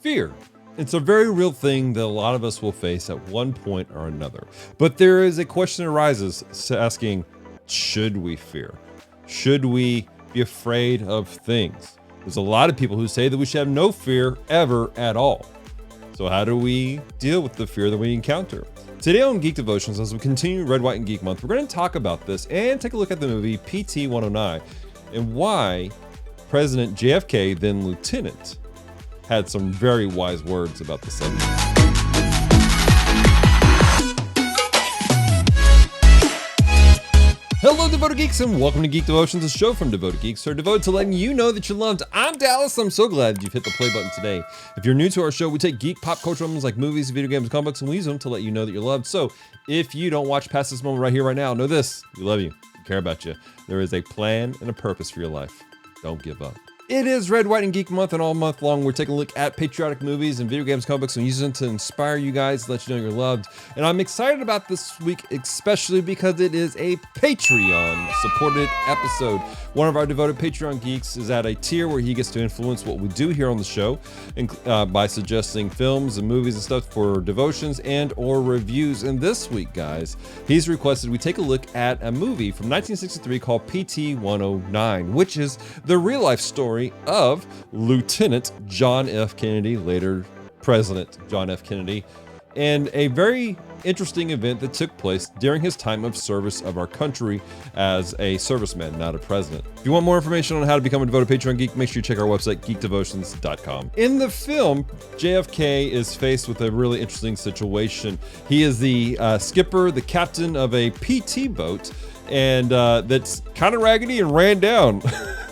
Fear. It's a very real thing that a lot of us will face at one point or another. But there is a question that arises asking, should we fear? Should we be afraid of things? There's a lot of people who say that we should have no fear ever at all. So how do we deal with the fear that we encounter? Today on Geek Devotions, as we continue Red, White, and Geek Month, we're going to talk about this and take a look at the movie PT 109 and why President JFK, then Lieutenant, had some very wise words about the subject. Hello, Devoted Geeks, and welcome to Geek Devotions, a show from Devoted Geeks who are devoted to letting you know that you're loved. I'm Dallas. I'm so glad you've hit the play button today. If you're new to our show, we take geek pop culture moments like movies, video games, comic books, and we use them to let you know that you're loved. So if you don't watch past this moment right here, right now, know this: we love you, we care about you. There is a plan and a purpose for your life. Don't give up. It is Red, White, and Geek Month, and all month long we're taking a look at patriotic movies and video games, comic books, and using them to inspire you guys, to let you know you're loved. And I'm excited about this week, especially because it is a Patreon-supported episode. One of our devoted Patreon geeks is at a tier where he gets to influence what we do here on the show by suggesting films and movies and stuff for devotions and or reviews. And this week, guys, he's requested we take a look at a movie from 1963 called PT 109, which is the real-life story of Lieutenant John F. Kennedy, later President John F. Kennedy, and a very interesting event that took place during his time of service of our country as a serviceman, not a president. If you want more information on how to become a devoted Patreon geek, make sure you check our website, geekdevotions.com. In the film, JFK is faced with a really interesting situation. He is the skipper, the captain of a PT boat, and that's kind of raggedy and ran down.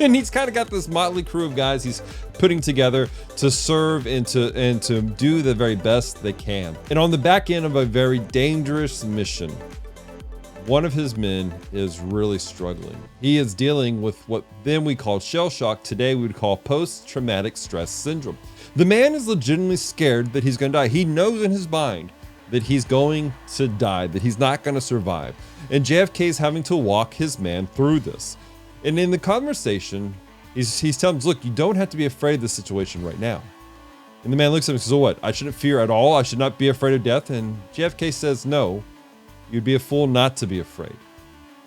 And he's kind of got this motley crew of guys he's putting together to serve and to do the very best they can. And on the back end of a very dangerous mission, one of his men is really struggling. He is dealing with what then we call shell shock. Today we would call post-traumatic stress syndrome. The man is legitimately scared that he's going to die. He knows in his mind that he's going to die, that he's not going to survive. And JFK is having to walk his man through this. And in the conversation, he's telling him, look, you don't have to be afraid of this situation right now. And the man looks at him and says, oh, what? I shouldn't fear at all? I should not be afraid of death? And JFK says, no, you'd be a fool not to be afraid.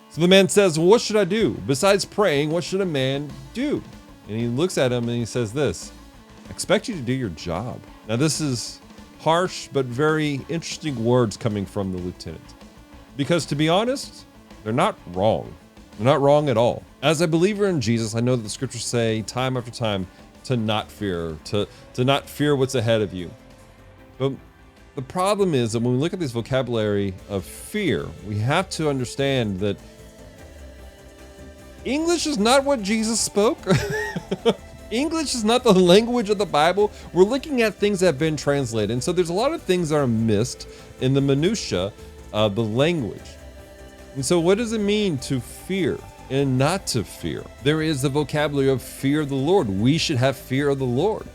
So the man says, well, what should I do? Besides praying, what should a man do? And he looks at him and he says this: I expect you to do your job. Now, this is harsh but very interesting words coming from the lieutenant. Because to be honest, they're not wrong. They're not wrong at all. As a believer in Jesus, I know that the scriptures say time after time to not fear, to not fear what's ahead of you. But the problem is that when we look at this vocabulary of fear, we have to understand that English is not what Jesus spoke. English is not the language of the Bible. We're looking at things that have been translated. And so there's a lot of things that are missed in the minutia of the language. And so what does it mean to fear and not to fear? There is the vocabulary of fear of the Lord. We should have fear of the Lord.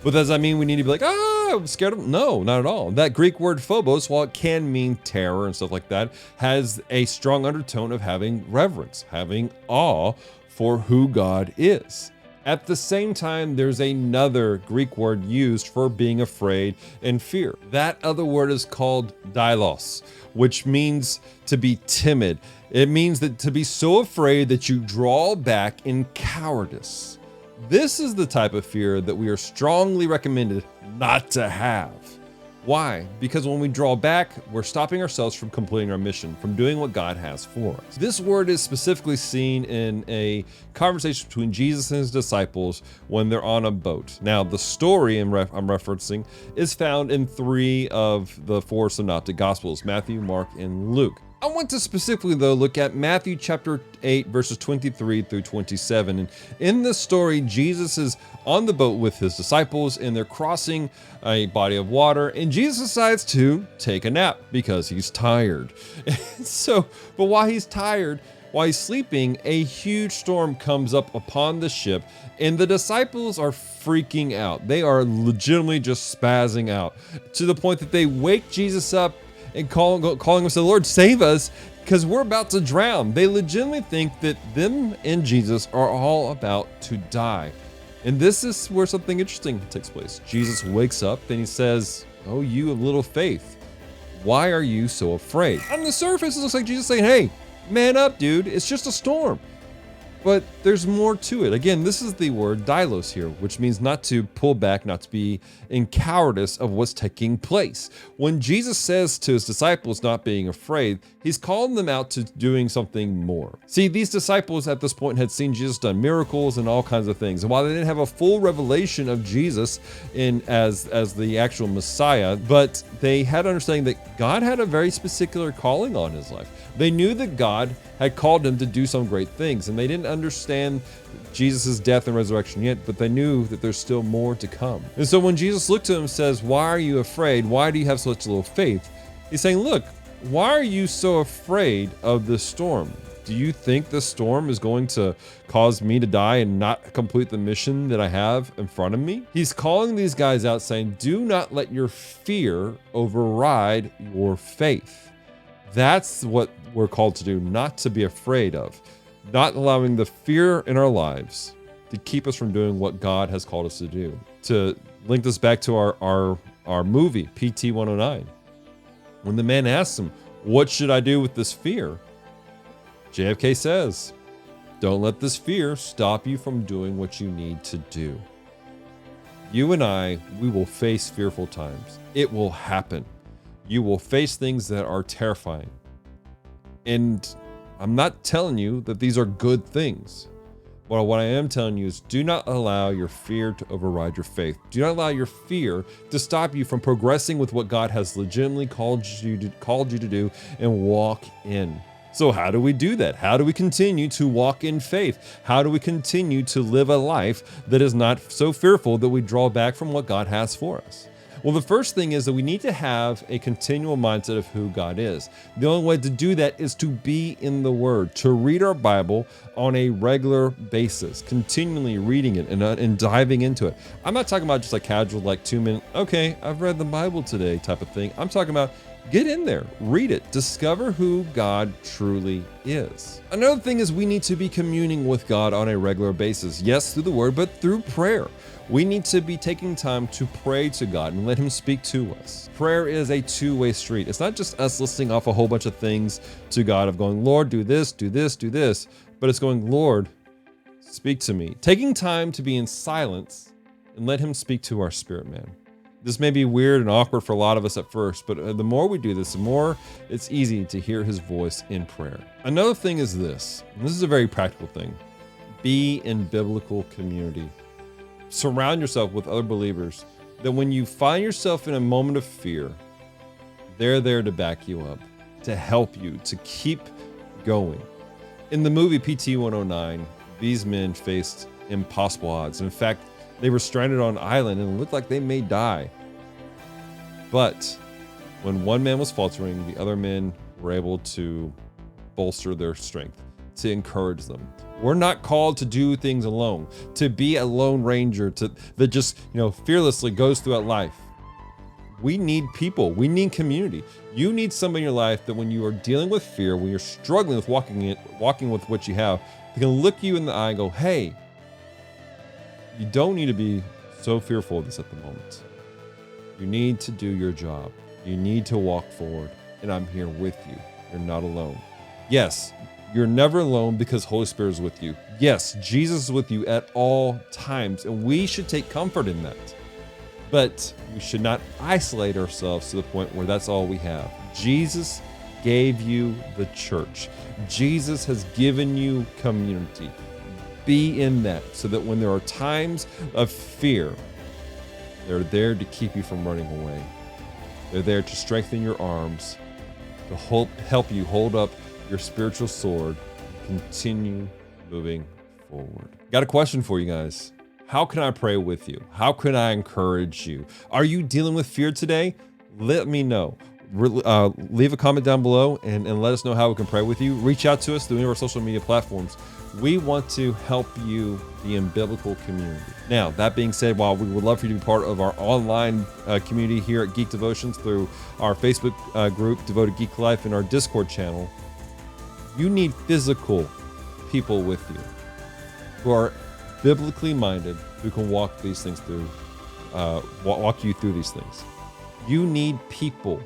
But does that mean we need to be like, I'm scared of him? No, not at all. That Greek word phobos, while it can mean terror and stuff like that, has a strong undertone of having reverence, having awe for who God is. At the same time, there's another Greek word used for being afraid and fear. That other word is called dailos, which means to be timid. It means that to be so afraid that you draw back in cowardice. This is the type of fear that we are strongly recommended not to have. Why? Because when we draw back, we're stopping ourselves from completing our mission, from doing what God has for us. This word is specifically seen in a conversation between Jesus and his disciples when they're on a boat. Now, the story I'm referencing is found in 3 of the 4 synoptic gospels, Matthew, Mark, and Luke. I want to specifically, though, look at Matthew chapter 8, verses 23 through 27. And in this story, Jesus is on the boat with his disciples, and they're crossing a body of water, and Jesus decides to take a nap because he's tired. But while he's tired, while he's sleeping, a huge storm comes up upon the ship, and the disciples are freaking out. They are legitimately just spazzing out to the point that they wake Jesus up and calling him, say, Lord, save us, because we're about to drown. They legitimately think that them and Jesus are all about to die. And this is where something interesting takes place. Jesus wakes up and he says, "Oh, you of little faith, why are you so afraid?" On the surface, it looks like Jesus saying, "Hey, man up, dude. It's just a storm." But there's more to it. Again, this is the word "dailos" here, which means not to pull back, not to be in cowardice of what's taking place. When Jesus says to his disciples not being afraid, he's calling them out to doing something more. See, these disciples at this point had seen Jesus done miracles and all kinds of things. And while they didn't have a full revelation of Jesus as the actual Messiah, but they had understanding that God had a very particular calling on his life. They knew that God had called him to do some great things, and they didn't understand Jesus' death and resurrection yet, but they knew that there's still more to come. And so when Jesus looked to them and says, "Why are you afraid? Why do you have such little faith?" He's saying, look, why are you so afraid of this storm? Do you think this storm is going to cause me to die and not complete the mission that I have in front of me? He's calling these guys out saying, do not let your fear override your faith. That's what we're called to do, not to be afraid of, not allowing the fear in our lives to keep us from doing what God has called us to do. To link this back to our movie, PT 109, when the man asks him, "What should I do with this fear?" JFK says, "Don't let this fear stop you from doing what you need to do." You and I, we will face fearful times. It will happen. You will face things that are terrifying. And I'm not telling you that these are good things. But what I am telling you is do not allow your fear to override your faith. Do not allow your fear to stop you from progressing with what God has legitimately called you to do and walk in. So how do we do that? How do we continue to walk in faith? How do we continue to live a life that is not so fearful that we draw back from what God has for us? Well, the first thing is that we need to have a continual mindset of who God is. The only way to do that is to be in the Word, to read our Bible on a regular basis, continually reading it and diving into it. I'm not talking about just like casual, like 2 minute, okay, I've read the Bible today type of thing. I'm talking about get in there, read it, discover who God truly is. Another thing is we need to be communing with God on a regular basis. Yes, through the Word, but through prayer. We need to be taking time to pray to God and let him speak to us. Prayer is a two-way street. It's not just us listing off a whole bunch of things to God of going, Lord, do this, do this, do this. But it's going, Lord, speak to me. Taking time to be in silence and let him speak to our spirit man. This may be weird and awkward for a lot of us at first, but the more we do this, the more it's easy to hear his voice in prayer. Another thing is this, and this is a very practical thing. Be in biblical community. Surround yourself with other believers that when you find yourself in a moment of fear, they're there to back you up, to help you, to keep going. In the movie PT 109, these men faced impossible odds. In fact, they were stranded on an island and it looked like they may die. But when one man was faltering, the other men were able to bolster their strength, to encourage them. We're not called to do things alone, to be a lone ranger that just, fearlessly goes throughout life. We need people. We need community. You need somebody in your life that when you are dealing with fear, when you're struggling with walking with what you have, they can look you in the eye and go, hey, you don't need to be so fearful of this at the moment. You need to do your job. You need to walk forward, and I'm here with you. You're not alone. Yes, you're never alone because Holy Spirit is with you. Yes, Jesus is with you at all times, and we should take comfort in that. But we should not isolate ourselves to the point where that's all we have. Jesus gave you the church. Jesus has given you community. Be in that so that when there are times of fear, they're there to keep you from running away. They're there to strengthen your arms, to help you hold up your spiritual sword, and continue moving forward. Got a question for you guys. How can I pray with you? How can I encourage you? Are you dealing with fear today? Let me know. Leave a comment down below and let us know how we can pray with you. Reach out to us through any of our social media platforms. We want to help you be in biblical community. Now, that being said, while we would love for you to be part of our online community here at Geek Devotions through our Facebook group, Devoted Geek Life, and our Discord channel, you need physical people with you who are biblically minded, who can walk these things through, walk you through these things. You need people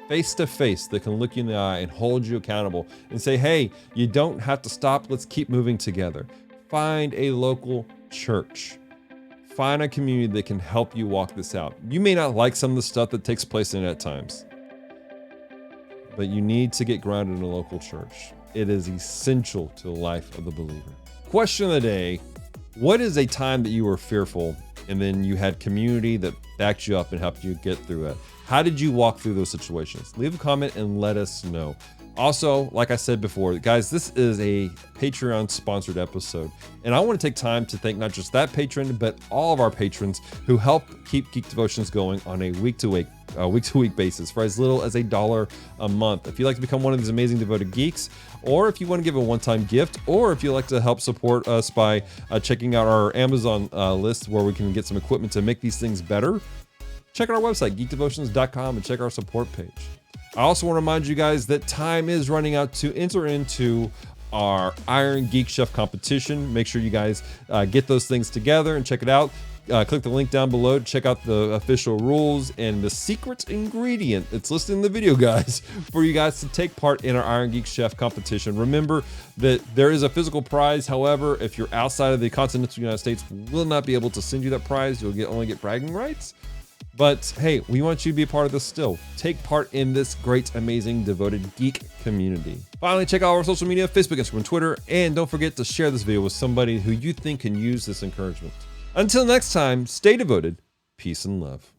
face to face that can look you in the eye and hold you accountable and say, hey, you don't have to stop. Let's keep moving together. Find a local church. Find a community that can help you walk this out. You may not like some of the stuff that takes place in it at times, but you need to get grounded in a local church. It is essential to the life of the believer. Question of the day: what is a time that you were fearful and then you had community that backed you up and helped you get through it? How did you walk through those situations? Leave a comment and let us know. Also, like I said before, guys, this is a Patreon sponsored episode, and I want to take time to thank not just that patron, but all of our patrons who help keep Geek Devotions going on a week-to-week basis for as little as $1 a month. If you'd like to become one of these amazing devoted geeks, or if you want to give a one-time gift, or if you'd like to help support us by checking out our Amazon list where we can get some equipment to make these things better, check out our website, geekdevotions.com, and check our support page. I also want to remind you guys that time is running out to enter into our Iron Geek Chef competition. Make sure you guys get those things together and check it out. Click the link down below to check out the official rules and the secret ingredient that's listed in the video, guys, for you guys to take part in our Iron Geek Chef competition. Remember that there is a physical prize. However, if you're outside of the continental United States, we will not be able to send you that prize. You'll only get bragging rights. But hey, we want you to be a part of this still. Take part in this great, amazing, devoted geek community. Finally, check out our social media, Facebook, Instagram, Twitter, and don't forget to share this video with somebody who you think can use this encouragement. Until next time, stay devoted, peace and love.